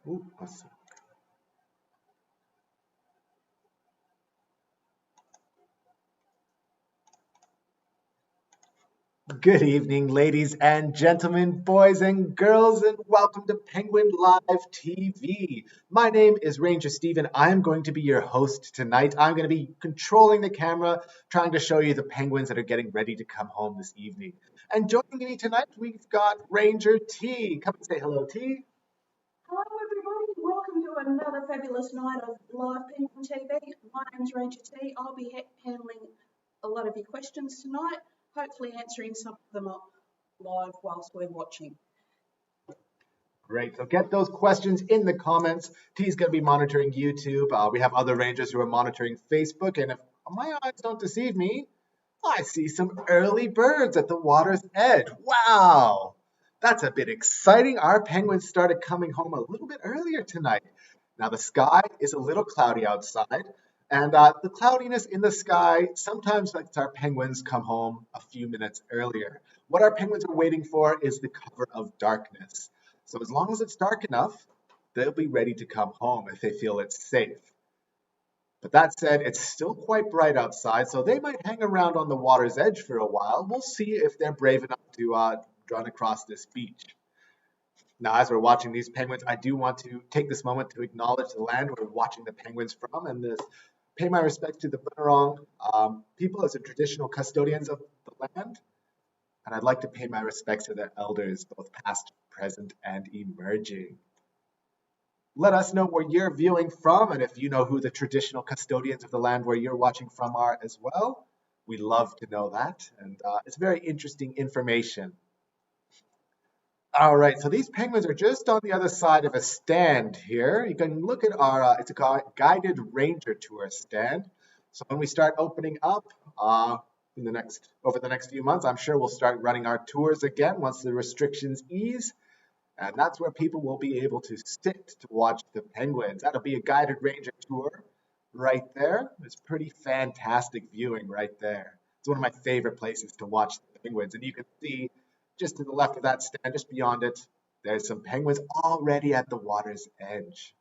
Ooh, awesome. Good evening, ladies and gentlemen, boys and girls, and welcome to Penguin Live TV. My name is Ranger Steven. I'm going to be your host tonight. I'm going to be controlling the camera, trying to show you the penguins that are getting ready to come home this evening. And joining me tonight, we've got Ranger T. Come and say hello, T. Hello, everybody. Welcome to another fabulous night of live Penguin TV. My name's Ranger T. I'll be handling a lot of your questions tonight, hopefully answering some of them live whilst we're watching. Great. So get those questions in the comments. T's going to be monitoring YouTube. We have other rangers who are monitoring Facebook. And if my eyes don't deceive me, I see some early birds at the water's edge. Wow. That's a bit exciting. Our penguins started coming home a little bit earlier tonight. Now, the sky is a little cloudy outside. And the cloudiness in the sky sometimes lets our penguins come home a few minutes earlier. What our penguins are waiting for is the cover of darkness. So as long as it's dark enough, they'll be ready to come home if they feel it's safe. But that said, it's still quite bright outside, so they might hang around on the water's edge for a while. We'll see if they're brave enough to run across this beach. Now, as we're watching these penguins, I do want to take this moment to acknowledge the land we're watching the penguins from and pay my respects to the Bunurong people as the traditional custodians of the land. And I'd like to pay my respects to their elders, both past, present, and emerging. Let us know where you're viewing from and if you know who the traditional custodians of the land where you're watching from are as well. We love to know that, and it's very interesting information. All right, so these penguins are just on the other side of a stand here. You can look at it's a guided ranger tour stand. So when we start opening up over the next few months, I'm sure we'll start running our tours again once the restrictions ease. And that's where people will be able to sit to watch the penguins. That'll be a guided ranger tour right there. It's pretty fantastic viewing right there. It's one of my favorite places to watch the penguins. And you can see just to the left of that stand, just beyond it, there's some penguins already at the water's edge.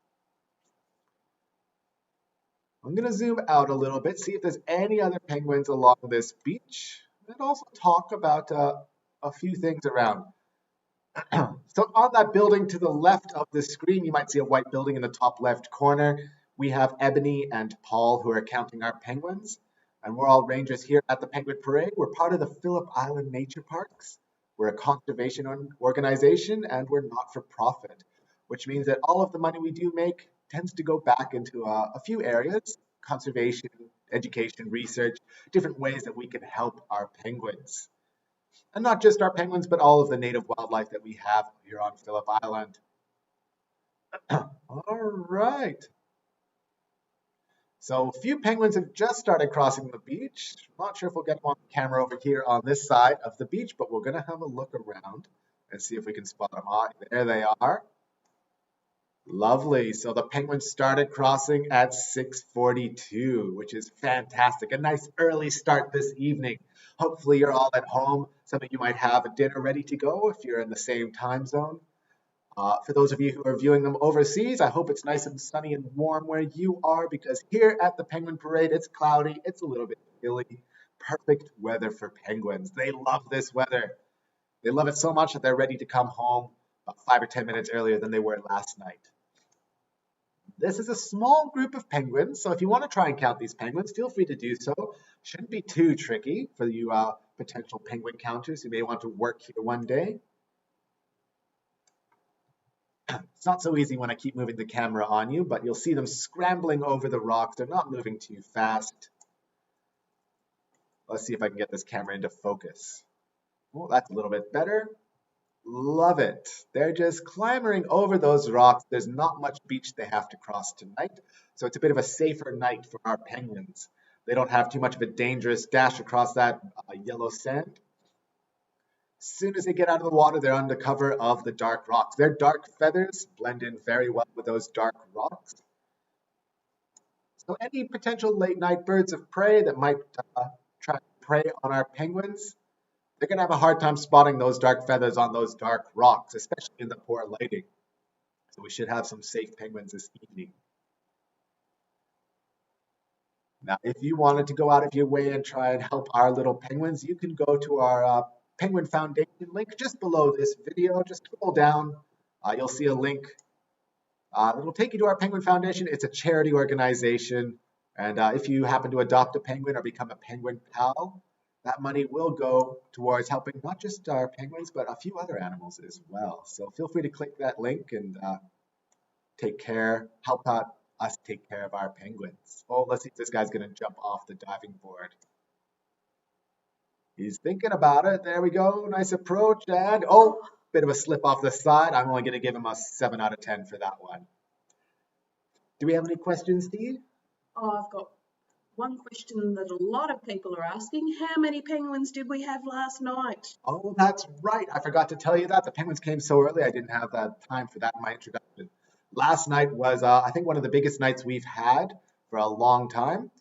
I'm going to zoom out a little bit, see if there's any other penguins along this beach, and also talk about a few things around. So on that building to the left of the screen, you might see a white building in the top left corner. We have Ebony and Paul who are counting our penguins. And we're all rangers here at the Penguin Parade. We're part of the Phillip Island Nature Parks. We're a conservation organization and we're not for profit, which means that all of the money we do make tends to go back into a few areas: conservation, education, research, different ways that we can help our penguins. And not just our penguins, but all of the native wildlife that we have here on Phillip Island. All right. So a few penguins have just started crossing the beach. I'm not sure if we'll get them on camera over here on this side of the beach, but we're going to have a look around and see if we can spot them. Ah, there they are. Lovely. So the penguins started crossing at 6:42, which is fantastic. A nice early start this evening. Hopefully you're all at home. Some of you might have a dinner ready to go if you're in the same time zone. For those of you who are viewing them overseas, I hope it's nice and sunny and warm where you are, because here at the Penguin Parade, it's cloudy, it's a little bit chilly. Perfect weather for penguins. They love this weather. They love it so much that they're ready to come home about 5 or 10 minutes earlier than they were last night. This is a small group of penguins, so if you want to try and count these penguins, feel free to do so. Shouldn't be too tricky for you potential penguin counters who may want to work here one day. It's not so easy when I keep moving the camera on you, but you'll see them scrambling over the rocks. They're not moving too fast. Let's see if I can get this camera into focus. Oh, that's a little bit better. Love it. They're just clambering over those rocks. There's not much beach they have to cross tonight, so it's a bit of a safer night for our penguins. They don't have too much of a dangerous dash across that yellow sand. As soon as they get out of the water, they're under cover of the dark rocks. Their dark feathers blend in very well with those dark rocks. So any potential late night birds of prey that might try to prey on our penguins, they're going to have a hard time spotting those dark feathers on those dark rocks, especially in the poor lighting. So we should have some safe penguins this evening. Now, if you wanted to go out of your way and try and help our little penguins, you can go to our Penguin Foundation link just below this video. Just scroll down. You'll see a link. It'll take you to our Penguin Foundation. It's a charity organization. And if you happen to adopt a penguin or become a penguin pal, that money will go towards helping not just our penguins, but a few other animals as well. So feel free to click that link and help out us take care of our penguins. Oh, let's see if this guy's going to jump off the diving board. He's thinking about it. There we go. Nice approach. And, oh, bit of a slip off the side. I'm only going to give him a 7 out of 10 for that one. Do we have any questions, Steve? Oh, I've got one question that a lot of people are asking. How many penguins did we have last night? Oh, that's right. I forgot to tell you that. The penguins came so early, I didn't have that time for that in my introduction. Last night was, I think, one of the biggest nights we've had for a long time.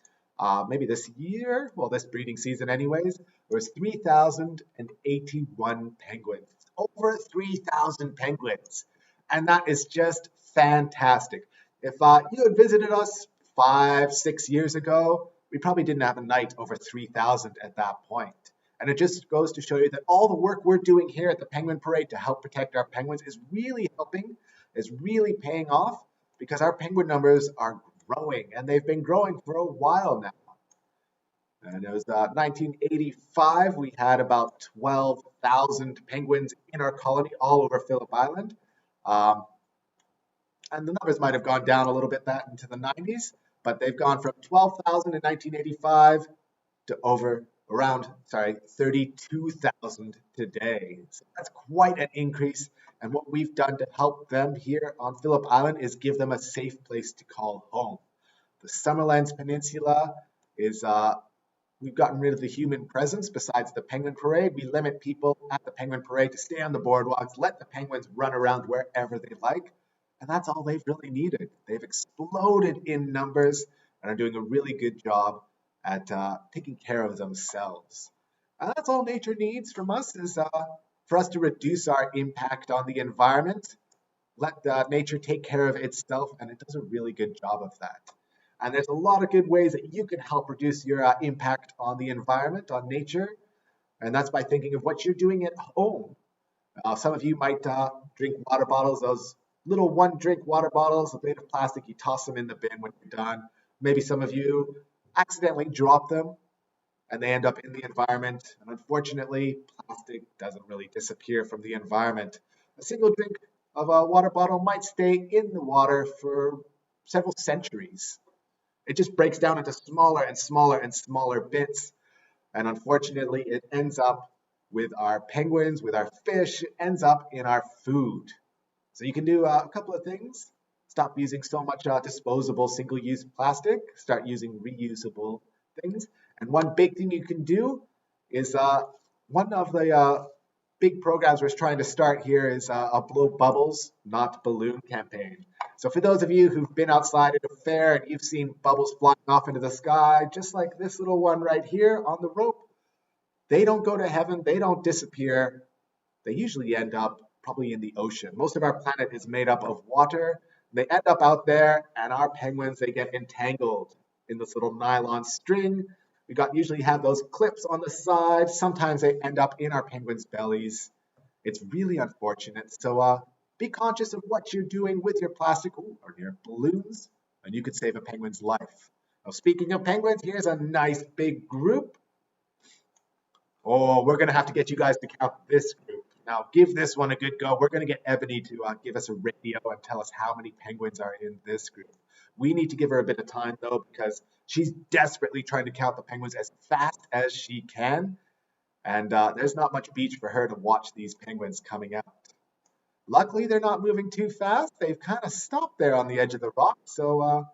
Maybe this year, well, this breeding season anyways, there was 3,081 penguins. Over 3,000 penguins. And that is just fantastic. If you had visited us 5, 6 years ago, we probably didn't have a night over 3,000 at that point. And it just goes to show you that all the work we're doing here at the Penguin Parade to help protect our penguins is really helping, is really paying off, because our penguin numbers are growing, and they've been growing for a while now. And it was 1985, we had about 12,000 penguins in our colony all over Phillip Island. And the numbers might have gone down a little bit that into the 90s, but they've gone from 12,000 in 1985 to around 32,000 today. So that's quite an increase. And what we've done to help them here on Phillip Island is give them a safe place to call home. The Summerlands Peninsula is, we've gotten rid of the human presence besides the Penguin Parade. We limit people at the Penguin Parade to stay on the boardwalks, let the penguins run around wherever they like. And that's all they've really needed. They've exploded in numbers and are doing a really good job at taking care of themselves. And that's all nature needs from us, is for us to reduce our impact on the environment, let nature take care of itself, and it does a really good job of that. And there's a lot of good ways that you can help reduce your impact on the environment, on nature, and that's by thinking of what you're doing at home. Some of you might drink water bottles, those little one-drink water bottles made of plastic. You toss them in the bin when you're done. Maybe some of you accidentally drop them and they end up in the environment. And unfortunately, plastic doesn't really disappear from the environment. A single drink of a water bottle might stay in the water for several centuries. It just breaks down into smaller and smaller and smaller bits. And unfortunately, it ends up with our penguins, with our fish, it ends up in our food. So you can do a couple of things. Stop using so much disposable single-use plastic. Start using reusable things. And one big thing you can do is one of the big programs we're trying to start here is a Blow Bubbles, Not Balloon campaign. So for those of you who've been outside at a fair and you've seen bubbles flying off into the sky, just like this little one right here on the rope, they don't go to heaven, they don't disappear. They usually end up probably in the ocean. Most of our planet is made up of water. They end up out there, and our penguins, they get entangled in this little nylon string. We usually have those clips on the side. Sometimes they end up in our penguins' bellies. It's really unfortunate. So be conscious of what you're doing with your plastic or your balloons, and you could save a penguin's life. Now, speaking of penguins, here's a nice big group. Oh, we're going to have to get you guys to count this group. Now, give this one a good go. We're going to get Ebony to give us a radio and tell us how many penguins are in this group. We need to give her a bit of time, though, because she's desperately trying to count the penguins as fast as she can. And there's not much beach for her to watch these penguins coming out. Luckily, they're not moving too fast. They've kind of stopped there on the edge of the rock. So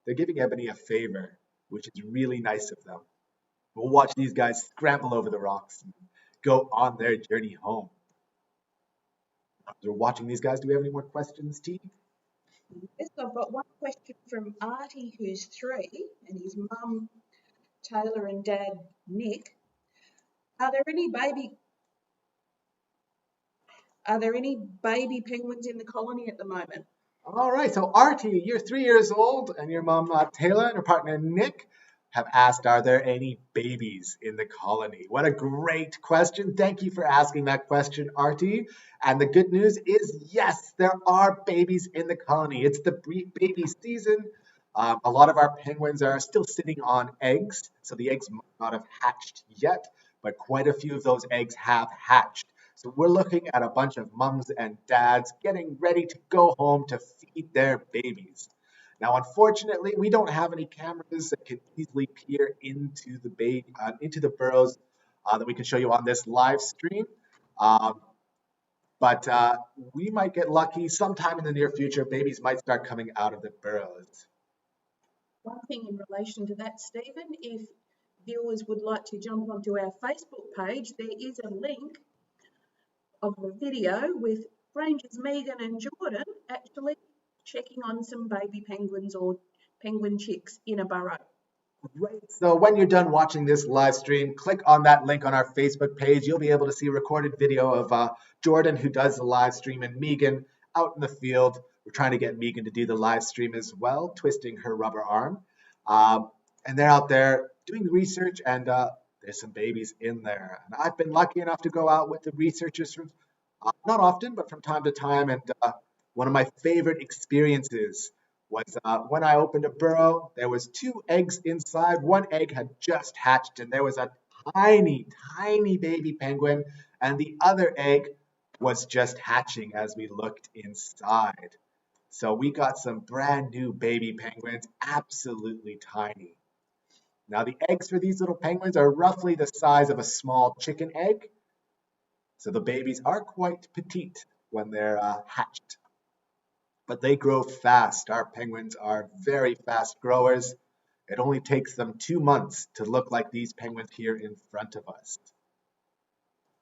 they're giving Ebony a favor, which is really nice of them. We'll watch these guys scramble over the rocks and go on their journey home. As we're watching these guys, do we have any more questions, T? Yes, I've got one question from Artie, who's 3, and his mum, Taylor, and dad, Nick. Are there any baby penguins in the colony at the moment? All right, so Artie, you're 3 years old, and your mom Taylor and her partner Nick have asked, are there any babies in the colony? What a great question. Thank you for asking that question, Artie. And the good news is, yes, there are babies in the colony. It's the baby season. A lot of our penguins are still sitting on eggs, so the eggs might not have hatched yet, but quite a few of those eggs have hatched. So we're looking at a bunch of mums and dads getting ready to go home to feed their babies. Now, unfortunately, we don't have any cameras that can easily peer into the burrows that we can show you on this live stream. Um, but we might get lucky sometime in the near future. Babies might start coming out of the burrows. One thing in relation to that, Stephen, if viewers would like to jump onto our Facebook page, there is a link of a video with Rangers Megan and Jordan actually checking on some baby penguins or penguin chicks in a burrow. Great. So when you're done watching this live stream, click on that link on our Facebook page. You'll be able to see a recorded video of Jordan, who does the live stream, and Megan out in the field. We're trying to get Megan to do the live stream as well, twisting her rubber arm. And they're out there doing the research, and there's some babies in there. And I've been lucky enough to go out with the researchers from, not often, but from time to time. And one of my favorite experiences was when I opened a burrow, there was 2 eggs inside. One egg had just hatched, and there was a tiny, tiny baby penguin, and the other egg was just hatching as we looked inside. So we got some brand new baby penguins, absolutely tiny. Now the eggs for these little penguins are roughly the size of a small chicken egg. So the babies are quite petite when they're hatched. But they grow fast. Our penguins are very fast growers. It only takes them 2 months to look like these penguins here in front of us.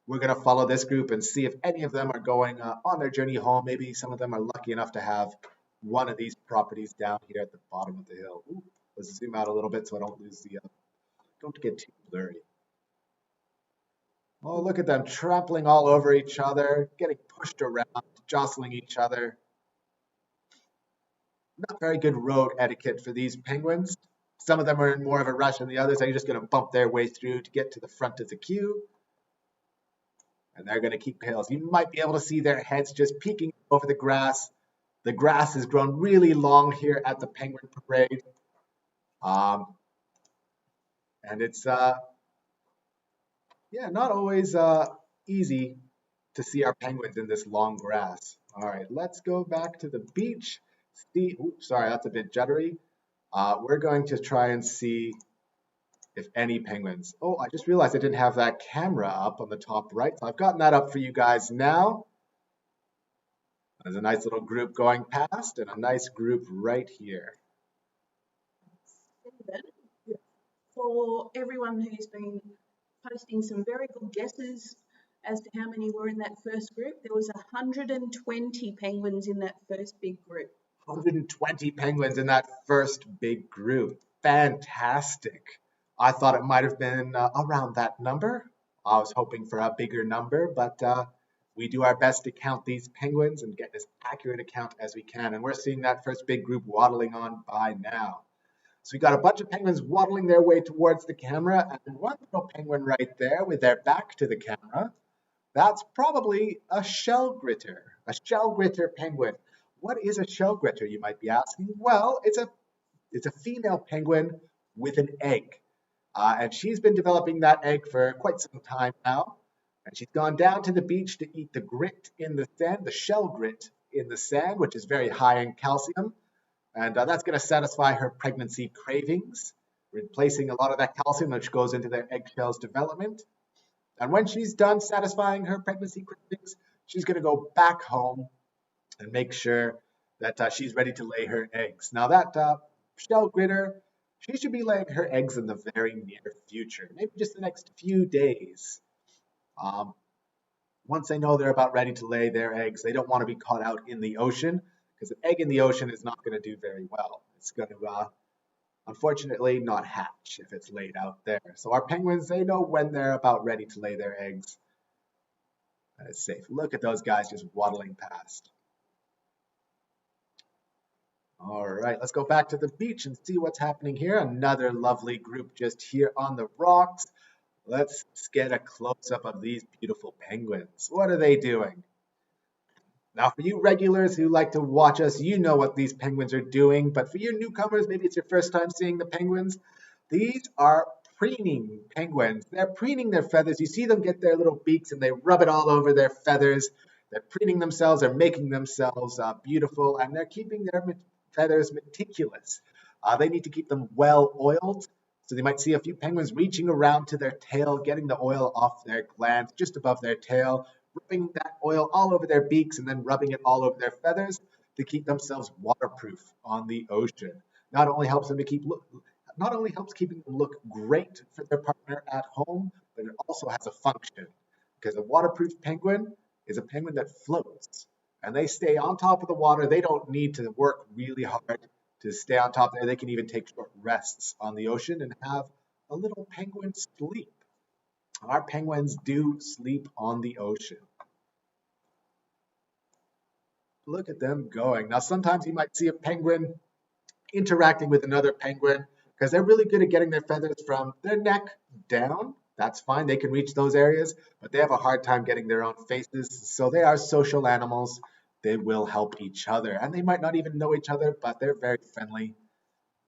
We're going to follow this group and see if any of them are going on their journey home. Maybe some of them are lucky enough to have one of these properties down here at the bottom of the hill. Ooh, let's zoom out a little bit so I don't lose the, don't get too blurry. Oh, look at them trampling all over each other, getting pushed around, jostling each other. Not very good road etiquette for these penguins. Some of them are in more of a rush than the others. They're just going to bump their way through to get to the front of the queue. And they're going to keep pails. You might be able to see their heads just peeking over the grass. The grass has grown really long here at the Penguin Parade. And it's, not always easy to see our penguins in this long grass. All right, let's go back to the beach. Oops, sorry, that's a bit juddery. We're going to try and see if any penguins. Oh, I just realized I didn't have that camera up on the top right. So I've gotten that up for you guys now. There's a nice little group going past and a nice group right here. For everyone who's been posting some very good guesses as to how many were in that first group, there was 120 penguins in that first big group. 120 penguins in that first big group. Fantastic. I thought it might have been around that number. I was hoping for a bigger number, but we do our best to count these penguins and get as accurate a count as we can. And we're seeing that first big group waddling on by now. So we got a bunch of penguins waddling their way towards the camera, and one little penguin right there with their back to the camera. That's probably a shell gritter penguin. What is a shell gritter, you might be asking? Well, it's a female penguin with an egg. And she's been developing that egg for quite some time now. And she's gone down to the beach to eat the grit in the sand, the shell grit in the sand, which is very high in calcium. And that's going to satisfy her pregnancy cravings, replacing a lot of that calcium which goes into their eggshell's development. And when she's done satisfying her pregnancy cravings, she's going to go back home and make sure that she's ready to lay her eggs. Now that shell gritter, she should be laying her eggs in the very near future, maybe just the next few days. Once they know they're about ready to lay their eggs, they don't want to be caught out in the ocean, because an egg in the ocean is not going to do very well. It's going to, unfortunately, not hatch if it's laid out there. So our penguins, they know when they're about ready to lay their eggs. It's safe. Look at those guys just waddling past. right, let's go back to the beach and see what's happening here. Another lovely group just here on the rocks. Let's get a close-up of these beautiful penguins. What are they doing? Now, for you regulars who like to watch us, you know what these penguins are doing. But for you newcomers, maybe it's your first time seeing the penguins, these are preening penguins. They're preening their feathers. You see them get their little beaks and they rub it all over their feathers. They're preening themselves, they're making themselves beautiful, and they're keeping their feathers meticulous. They need to keep them well oiled. So they might see a few penguins reaching around to their tail, getting the oil off their glands just above their tail, rubbing that oil all over their beaks and then rubbing it all over their feathers to keep themselves waterproof on the ocean. Not only helps keeping them look great for their partner at home, but it also has a function because a waterproof penguin is a penguin that floats and they stay on top of the water. They don't need to work really hard to stay on top there. They can even take short rests on the ocean and have a little penguin sleep. Our penguins do sleep on the ocean. Look at them going. Now, sometimes you might see a penguin interacting with another penguin because they're really good at getting their feathers from their neck down. That's fine. They can reach those areas, but they have a hard time getting their own faces. So they are social animals. They will help each other. And they might not even know each other, but they're very friendly.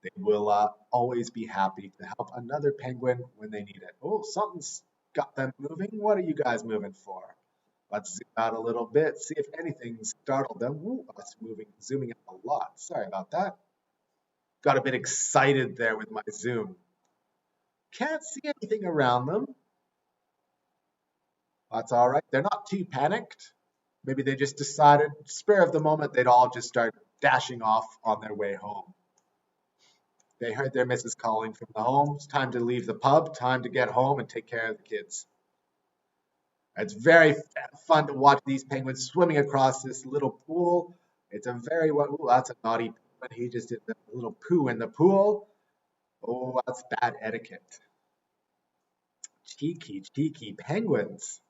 They will always be happy to help another penguin when they need it. Oh, something's got them moving. What are you guys moving for? Let's zoom out a little bit, see if anything startled them. Ooh, that's zooming out a lot. Sorry about that. Got a bit excited there with my zoom. Can't see anything around them. That's all right. They're not too panicked. Maybe they just decided, spur of the moment, they'd all just start dashing off on their way home. They heard their missus calling from the home. It's time to leave the pub, time to get home and take care of the kids. It's very fun to watch these penguins swimming across this little pool. It's a very, ooh, that's a naughty penguin. He just did a little poo in the pool. Oh, that's bad etiquette. Cheeky penguins.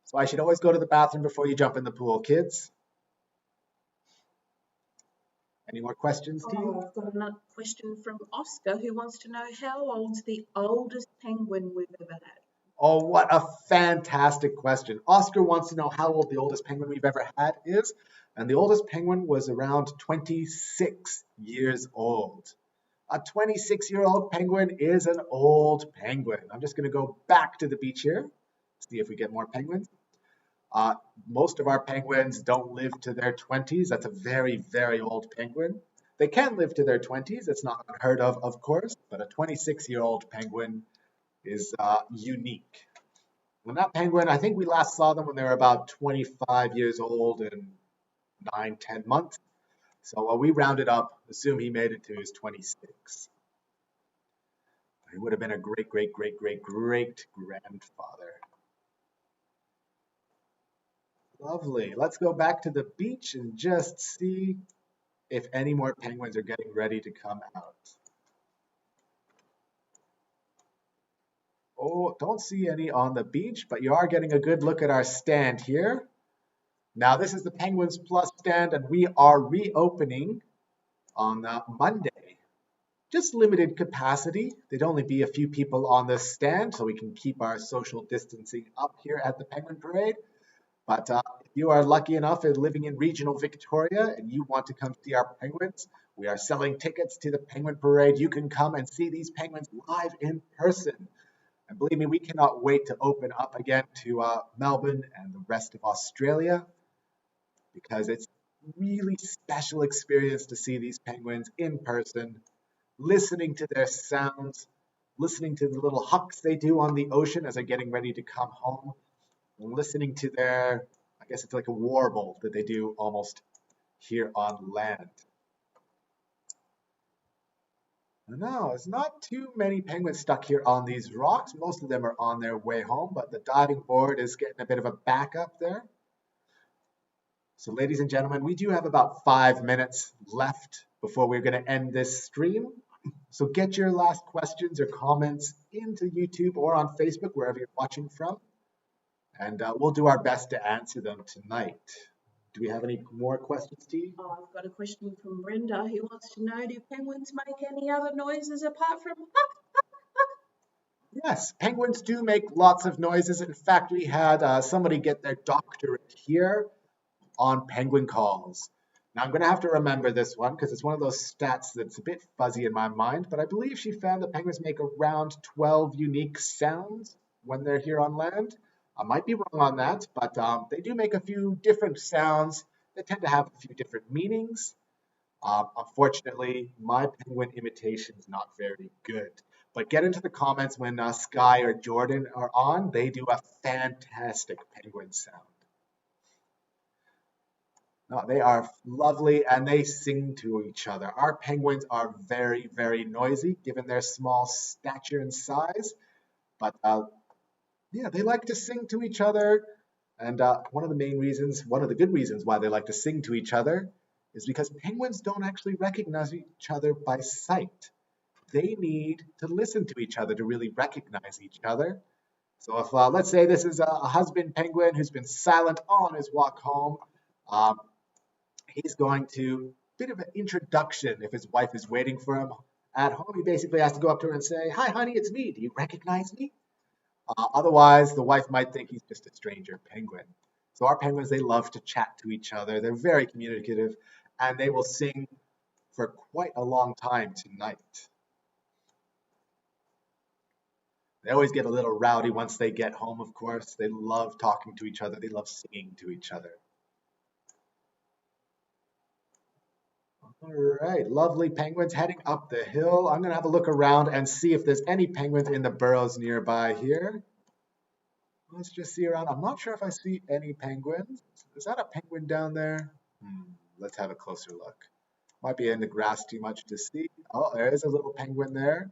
So I should always go to the bathroom before you jump in the pool, kids. Any more questions, team? I've got another question from Oscar who wants to know how old's the oldest penguin we've ever had? Oh, what a fantastic question. Oscar wants to know how old the oldest penguin we've ever had is. And the oldest penguin was around 26 years old. A 26-year-old penguin is an old penguin. I'm just going to go back to the beach here, see if we get more penguins. Most of our penguins don't live to their 20s. That's a very, very old penguin. They can live to their 20s. It's not unheard of course, but a 26-year-old penguin is unique. And that penguin, I think we last saw them when they were about 25 years old and 9-10 months. So we rounded up, assume he made it to his 26. He would have been a great grandfather. Lovely. Let's go back to the beach and just see if any more penguins are getting ready to come out. Oh, don't see any on the beach, but you are getting a good look at our stand here. Now, this is the Penguins Plus stand, and we are reopening on Monday. Just limited capacity. There'd only be a few people on this stand, so we can keep our social distancing up here at the Penguin Parade. But if you are lucky enough and living in regional Victoria and you want to come see our penguins, we are selling tickets to the Penguin Parade. You can come and see these penguins live in person. And believe me, we cannot wait to open up again to Melbourne and the rest of Australia because it's a really special experience to see these penguins in person, listening to their sounds, listening to the little hucks they do on the ocean as they're getting ready to come home, and listening to their, I guess it's like a warble that they do almost here on land. No, there's not too many penguins stuck here on these rocks. Most of them are on their way home, but the diving board is getting a bit of a backup there. So ladies and gentlemen, we do have about 5 minutes left before we're going to end this stream. So get your last questions or comments into YouTube or on Facebook, wherever you're watching from. And we'll do our best to answer them tonight. Do we have any more questions, T? Oh, I've got a question from Brenda who wants to know, do penguins make any other noises apart from Yes, penguins do make lots of noises. In fact, we had somebody get their doctorate here on penguin calls. Now, I'm going to have to remember this one because it's one of those stats that's a bit fuzzy in my mind, but I believe she found that penguins make around 12 unique sounds when they're here on land. I might be wrong on that, but they do make a few different sounds that tend to have a few different meanings. Unfortunately, my penguin imitation is not very good. But get into the comments when Sky or Jordan are on. They do a fantastic penguin sound. No, they are lovely and they sing to each other. Our penguins are very, very noisy given their small stature and size. But yeah, they like to sing to each other. And one of the good reasons why they like to sing to each other is because penguins don't actually recognize each other by sight. They need to listen to each other to really recognize each other. So if, let's say this is a husband penguin who's been silent on his walk home, um, he's going to, bit of an introduction if his wife is waiting for him at home. He basically has to go up to her and say, "Hi, honey, it's me. Do you recognize me?" Otherwise, the wife might think he's just a stranger penguin. So our penguins, they love to chat to each other. They're very communicative, and they will sing for quite a long time tonight. They always get a little rowdy once they get home, of course. They love talking to each other. They love singing to each other. All right, lovely penguins heading up the hill. I'm going to have a look around and see if there's any penguins in the burrows nearby here. Let's just see around. I'm not sure if I see any penguins. Is that a penguin down there? Let's have a closer look. Might be in the grass too much to see. Oh, there is a little penguin there.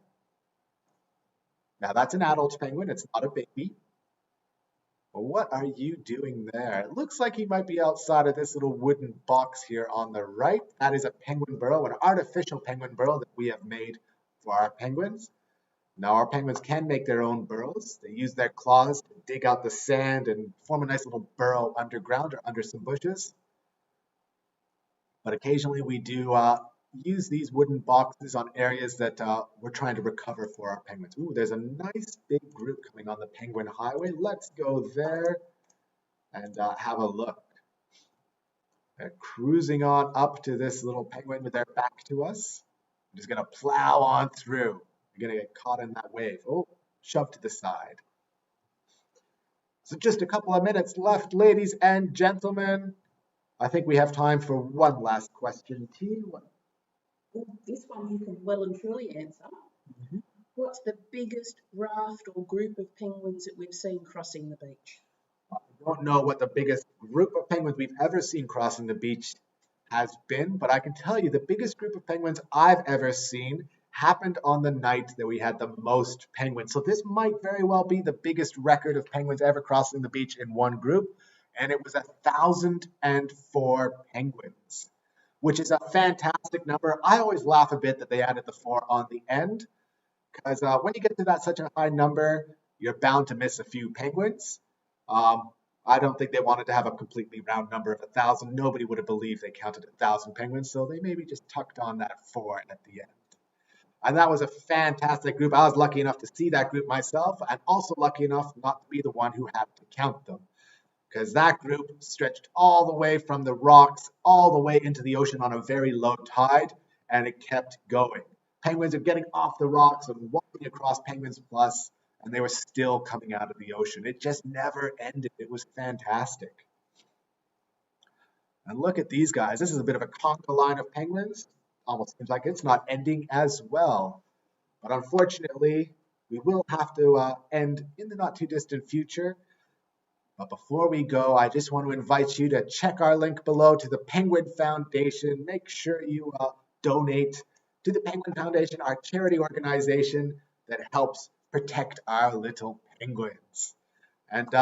Now that's an adult penguin. It's not a baby. Well, what are you doing there? It looks like he might be outside of this little wooden box here on the right. That is a penguin burrow, an artificial penguin burrow that we have made for our penguins. Now our penguins can make their own burrows. They use their claws to dig out the sand and form a nice little burrow underground or under some bushes. But occasionally we do use these wooden boxes on areas that we're trying to recover for our penguins. Ooh, there's a nice big group coming on the Penguin Highway. Let's go there and have a look. They're cruising on up to this little penguin with their back to us. I'm just going to plow on through. You're going to get caught in that wave. Oh, shoved to the side. So just a couple of minutes left, ladies and gentlemen. I think we have time for one last question. T, this one you can well and truly answer. What's the biggest raft or group of penguins that we've seen crossing the beach? I don't know what the biggest group of penguins we've ever seen crossing the beach has been, but I can tell you the biggest group of penguins I've ever seen happened on the night that we had the most penguins. So this might very well be the biggest record of penguins ever crossing the beach in one group, and it was 1,004 penguins, which is a fantastic number. I always laugh a bit that they added the 4 on the end, because when you get to that such a high number, you're bound to miss a few penguins. I don't think they wanted to have a completely round number of 1,000. Nobody would have believed they counted 1,000 penguins, so they maybe just tucked on that 4 at the end. And that was a fantastic group. I was lucky enough to see that group myself, and also lucky enough not to be the one who had to count them, because that group stretched all the way from the rocks all the way into the ocean on a very low tide, and it kept going. Penguins are getting off the rocks and walking across Penguins Plus, and they were still coming out of the ocean. It just never ended. It was fantastic. And look at these guys. This is a bit of a conga line of penguins. Almost seems like it's not ending as well. But unfortunately, we will have to end in the not too distant future. But before we go, I just want to invite you to check our link below to the Penguin Foundation. Make sure you donate to the Penguin Foundation, our charity organization that helps protect our little penguins. And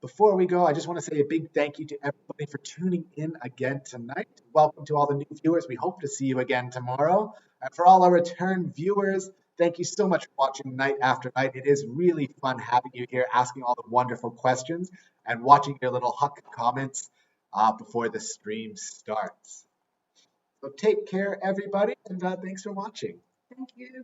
before we go, I just want to say a big thank you to everybody for tuning in again tonight. Welcome to all the new viewers. We hope to see you again tomorrow. And for all our return viewers, thank you so much for watching night after night. It is really fun having you here, asking all the wonderful questions and watching your little Huck comments. before the stream starts. So take care, everybody, and thanks for watching. Thank you.